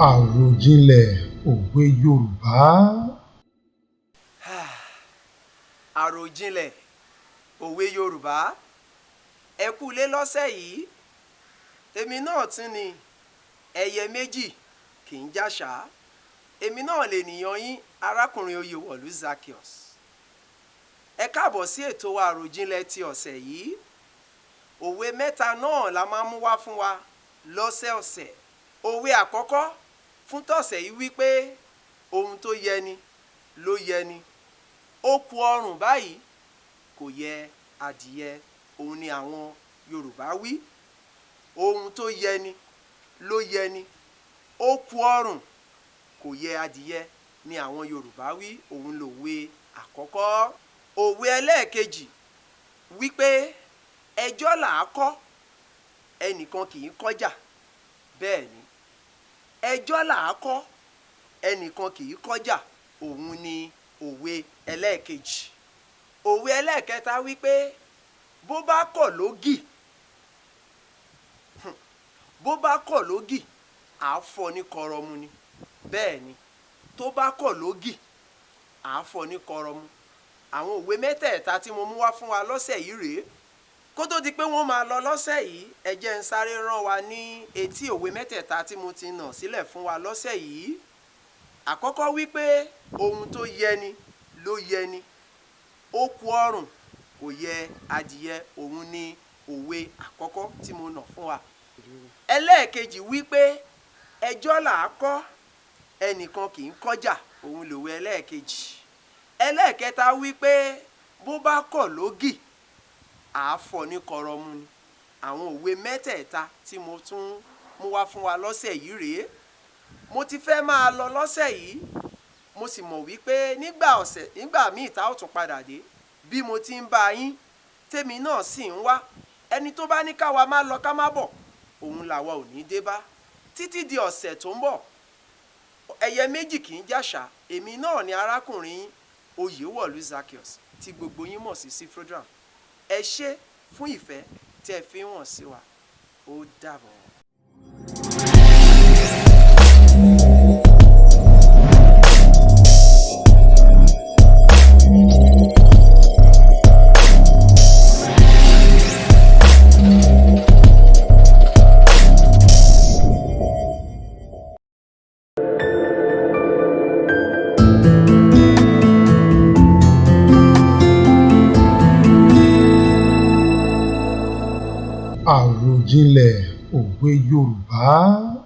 Àròjinlẹ̀ òwe Yorùbá. Àròjinlẹ̀ òwe Yorùbá. Ẹ kú ilé lọ́sẹ̀ yìí. Èmi náà tún ni ẹyẹ méjì kì í jàṣà. Èmi náà lè nìyàn yín arákùnrin Oyewolu Zaccheaus. Ẹ káàbọ̀ sí ètò wa Àròjinlẹ̀ ti ọ̀sẹ̀ yìí. Òwe mẹ́ta náà la máa mú wá fún wa lọ́sẹ̀ọ̀sẹ̀. Òwe àkọ́kọ́ fún tọ̀sẹ̀ yìí wípé ohun tó yẹni ló yẹni. Ó ku ọrùn báyìí kò yẹ adìyẹ. Òun ni àwọn Yorùbá wí. Ohun tó yẹni ló yẹni. Ó ku ọrùn kò yẹ adìyẹ ni àwọn Yorùbá wí. Òun lòwe àkọ́kọ́. Òwe ẹlẹ́ẹ̀kejì wípé ẹjọ́ là á kọ́ ẹnìkan kì í kọjá. Bẹ́ẹ̀ ni, ẹjọ́ là á kọ́ ẹnìkan kì í kọjá. Òun ni òwe ẹlẹ́ẹ̀kejì. Òwe ẹlẹ́ẹ̀kẹta wípé bó bá kọ̀ lógì àá fọ́ ní kọrọmu ni. Bẹ́ẹ̀ ni, tó bá kọ̀ lógì àá fọ́ ní kọrọmu. Àwọn òwe mẹ́tẹ̀ẹ̀ta tí mo mú wá fún wa lọ́sẹ̀ yìí rèé. Kó tó di pé wọ́n máa lọ lọ́sẹ̀ yìí, ẹ jẹ́ n sáré rán wa ní etí òwe mẹ́tẹ̀ẹ̀ta tí mo ti nà sílẹ̀ fún wa lọ́sẹ̀ yìí. Àkọ́kọ́ wípé ohun tó yẹni ló yẹni. Ó ku ọrùn kò yẹ adìyẹ. Òun ni òwe àkọ́kọ́ tí mo nà fún wa. Ẹlẹ́ẹ̀kejì wípé ẹjọ́ là á kọ́ ẹnìkan kì í kọjá. Òun lòwe ẹlẹ́ẹ̀kejì. Ẹlẹ́ẹ̀kẹta wípé bó bá kọ̀ lógì àá fọ́ ní kọrọmu ni. Àwọn òwe mẹ́tẹ̀ẹ̀ta tí mo tún mú wá fún wa lọ́sẹ̀ yìí rèé. Mo ti fẹ́ máa lọ lọ́sẹ̀ yìí. Mo sì mọ̀ wípé nígbà míì tá ó tún padà dé. Bí mo ti ń bá yín tèmi náà sì ń wá. Ẹni tó bá ní káwa má lọ ká má bọ̀, òun làwa ò ní dé bá. Títí di ọ̀sẹ̀ tó ń bọ̀, ẹyẹ méjì kì í jàṣà. Èmi náà ni arákùnrin Oyewolu Zaccheaus tí gbogbo yín mọ̀ sí Cfrodram. Ẹ ṣé fún ìfẹ́ tí ẹ fi hàn sí wa. Ó dàbọ̀. Àròjinlẹ̀ òwe Yorùbá.